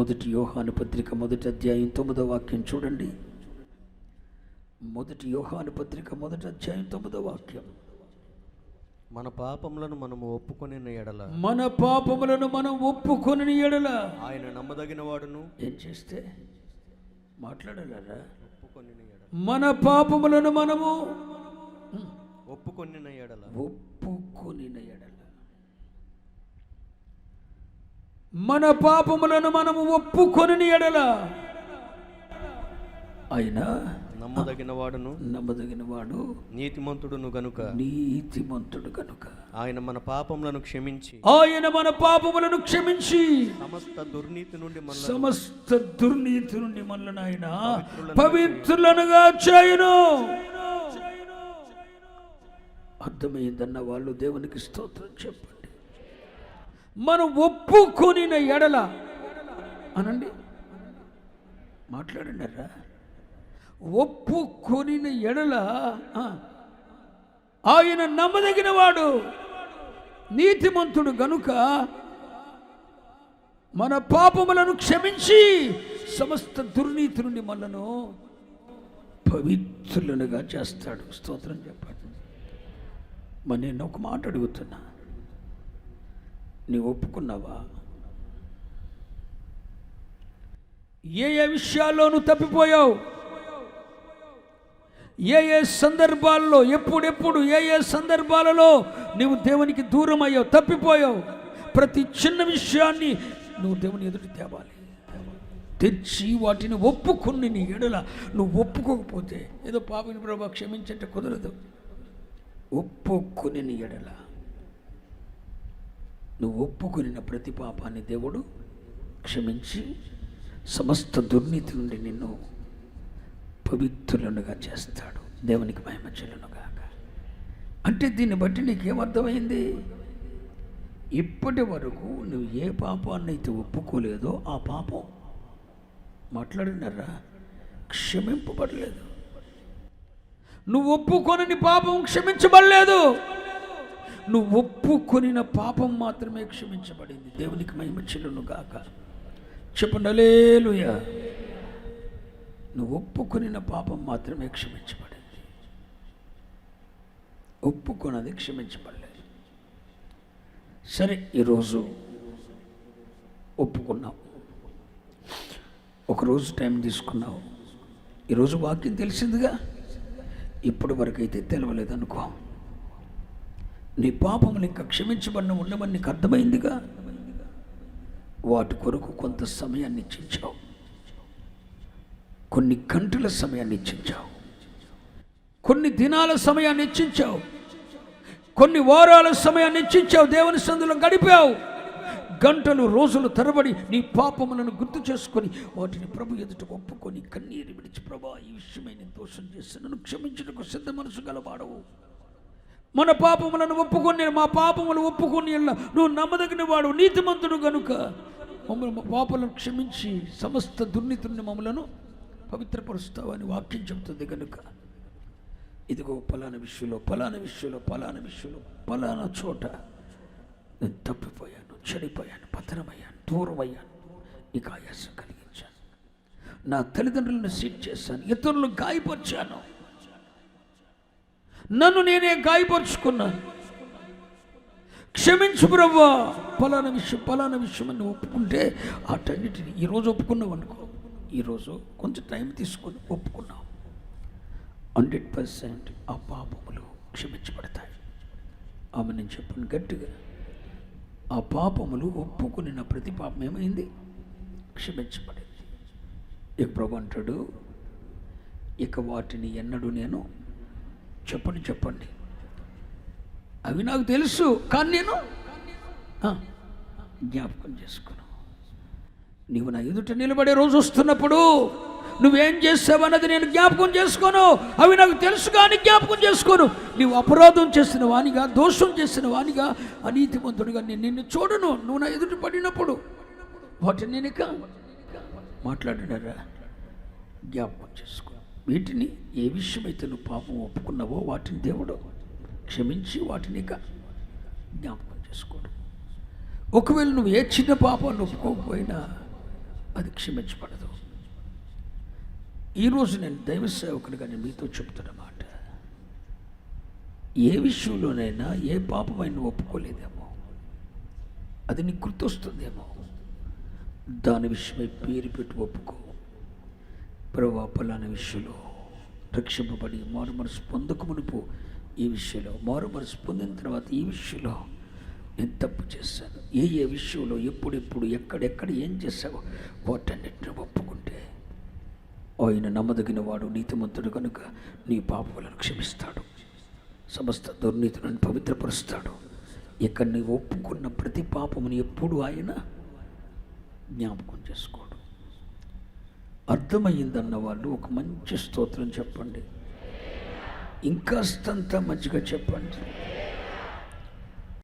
మొదటి యోహాను పత్రిక 1వ అధ్యాయం 9వ వాక్యం చూడండి. మొదటి యోహాను పత్రిక 1వ అధ్యాయం 9వ వాక్యం. మన పాపములను మనము ఒప్పుకొనిన ఎడల, మన పాపములను మనం ఒప్పుకొనిన ఎడల ఆయన నమ్మదగిన వాడును. ఏం చేస్తే మాట్లాడాలరా? ఒప్పుకొనిన ఎడల, మన పాపములను మనము ఒప్పుకొనిన ఎడల, ఒప్పుకొనిన ఎడల, మన పాపములను మనము ఒప్పుకొనిన ఎడల ఆయన నమ్మదగిన వాడును, నమ్మదగిన వాడు, నీతిమంతుడును గనుక, నీతిమంతుడు గనుక ఆయన మన పాపములను క్షమించి, ఆయన మన పాపములను క్షమించి సమస్త దుర్నీతి నుండి మనలను ఆయన పవిత్రులనుగా చేయును. అర్థమైందన్న వాళ్ళు దేవునికి స్తోత్రం చెప్పండి. మనం ఒప్పుకొనిన ఎడల అనండి, మాట్లాడండిరా. ఒప్పుకొనిన ఎడల ఆయన నమ్మదగిన వాడు, నీతిమంతుడు గనుక మన పాపములను క్షమించి సమస్త దుర్నీతి నుండి మనను పవిత్రులనుగా చేస్తాడు. స్తోత్రం చెప్పండి. మరి నేను ఒక మాట అడుగుతున్నా, నీ ఒప్పుకున్నావా? ఏ విషయాల్లోనూ తప్పిపోయావు? ఏ సందర్భాలలో, ఎప్పుడెప్పుడు ఏ సందర్భాలలో నువ్వు దేవునికి దూరం అయ్యావు, తప్పిపోయావు? ప్రతి చిన్న విషయాన్ని నువ్వు దేవుని ఎదుటి తేవాలి, తెచ్చి వాటిని ఒప్పుకుని నీ ఎడల. నువ్వు ఒప్పుకోకపోతే ఏదో పాపిని ప్రభా క్షమించంటే కుదరదు. ఒప్పుకుని నీ ఎడల, నువ్వు ఒప్పుకునిన ప్రతి పాపాన్ని దేవుడు క్షమించి సమస్త దుర్నీతి నుండి నిన్ను పవిత్రులనుగా చేస్తాడు. దేవునికి మహిమ చెల్లునుగాక. అంటే దీన్ని బట్టి నీకేమర్థమైంది? ఇప్పటి వరకు నువ్వు ఏ పాపాన్ని అయితే ఒప్పుకోలేదో ఆ పాపం, మాట్లాడినారా, క్షమింపబడలేదు. నువ్వు ఒప్పుకొనని పాపం క్షమించబడలేదు. నువ్వు ఒప్పుకొనిన పాపం మాత్రమే క్షమించబడింది. దేవునికి మహిమ చెల్లునుగాక. చెప్పండి హల్లెలూయా. నువ్వు ఒప్పుకొనిన పాపం మాత్రమే క్షమించబడింది, ఒప్పుకొనది క్షమించబడలేదు. సరే, ఈరోజు ఒప్పుకున్నావు, ఒకరోజు టైం తీసుకున్నావు, ఈరోజు వాక్యం తెలిసిందిగా. ఇప్పటి వరకు అయితే తెలవలేదనుకో, నీ పాపములు ఇంకా క్షమించబడిన ఉండమని నీకు అర్థమైందిగా. వాటి కొరకు కొంత సమయాన్ని ఇచ్చించావు, కొన్ని గంటల సమయాన్ని ఇచ్చించావు, కొన్ని దినాల సమయాన్ని ఇచ్చించావు, కొన్ని వారాల సమయాన్ని ఇచ్చించావు. దేవుని సన్నిధిలో గడిపావు. గంటలు, రోజులు తరబడి నీ పాపములను గుర్తు చేసుకొని వాటిని ప్రభు ఎదుట ఒప్పుకొని కన్నీరు విడిచి, ప్రభా ఈ విషయమై నేను దోషం చేసి నన్ను క్షమించుటకు సిద్ధ మనసు గలవాడవు. మన పాపములను ఒప్పుకొని, మా పాపములు ఒప్పుకొని నువ్వు నమ్మదగిన వాడు, నీతిమంతుడు గనుక మమ్మల్ని పాపలను క్షమించి సమస్త దుర్నీతిని మమ్మలను పవిత్రపరుస్తావని వాక్యం చెబుతుంది. కనుక ఇదిగో పలానా విషయంలో, పలానా విషయంలో, పలానా విషయంలో, పలానా చోట నేను తప్పిపోయాను, చెడిపోయాను, పతనమయ్యాను, దూరమయ్యాను, నీకు ఆయాసం కలిగించాను, నా తల్లిదండ్రులను సీట్ చేశాను, ఇతరులను గాయపరిచాను, నన్ను నేనే గాయపరుచుకున్నాను, క్షమించు ప్రభువా. పలానా విషయం అని ఒప్పుకుంటే వాటన్నిటిని ఈరోజు ఒప్పుకున్నావు అనుకో, ఈరోజు కొంచెం టైం తీసుకొని ఒప్పుకున్నావు, 100% ఆ పాపములు క్షమించబడతాయి. ఆమె నేను చెప్పాను గట్టిగా. ఆ పాపములు ఒప్పుకుని ప్రతి పాపం ఏమైంది? క్షమించబడింది. ఇక ప్రభు అంటాడు, ఇక వాటిని ఎన్నడూ నేను చెప్పండి, అవి నాకు తెలుసు, కానీ నేను జ్ఞాపకం చేసుకున్నాను. నీవు నా ఎదుట నిలబడే రోజు వస్తున్నప్పుడు నువ్వేం చేసావన్నది నేను జ్ఞాపకం చేసుకోను. అవి నాకు తెలుసు కానీ జ్ఞాపకం చేసుకోను. నీవు అపరాధం చేసిన వానిగా, దోషం చేసిన వానిగా, అనీతిమంతుడిగా నేను నిన్ను చూడను. నువ్వు నా ఎదుట పడినప్పుడు వాటిని నేను ఇక మాట్లాడినారా, జ్ఞాపకం చేసుకో. వీటిని ఏ విషయమైతే నువ్వు పాపం ఒప్పుకున్నావో వాటిని దేవుడు క్షమించి వాటిని ఇక జ్ఞాపకం చేసుకోడు. ఒకవేళ నువ్వు ఏ చిన్న పాపాన్ని ఒప్పుకోకపోయినా అది క్షమించబడదు. ఈరోజు నేను దైవ సేవకునిగా నేను మీతో చెప్తున్న మాట, ఏ విషయంలోనైనా ఏ పాపమైన ఒప్పుకోలేదేమో, అది నీకు గుర్తొస్తుందేమో, దాని విషయమై పేరు పెట్టి ఒప్పుకో. ప్రభువా, పలానా విషయంలో రక్షింపబడి మారు మనసు పొందక మునుపు ఈ విషయంలో, మారు మనసు పొందిన తర్వాత ఈ విషయంలో నేను తప్పు చేశాను, ఏ విషయంలో ఎప్పుడెప్పుడు ఎక్కడెక్కడ ఏం చేశావో వాటన్నిటిని ఒప్పుకుంటే ఆయన నమ్మదగిన వాడు, నీతిమంతుడు కనుక నీ పాపములను క్షమిస్తాడు, సమస్త దుర్నీతులను పవిత్రపరుస్తాడు. ఇక నీ ఒప్పుకున్న ప్రతి పాపముని ఎప్పుడు ఆయన జ్ఞాపకం చేసుకోడు. అర్థమయ్యిందన్న వాళ్ళు ఒక మంచి స్తోత్రం చెప్పండి, ఇంకాస్తంత మంచిగా చెప్పండి.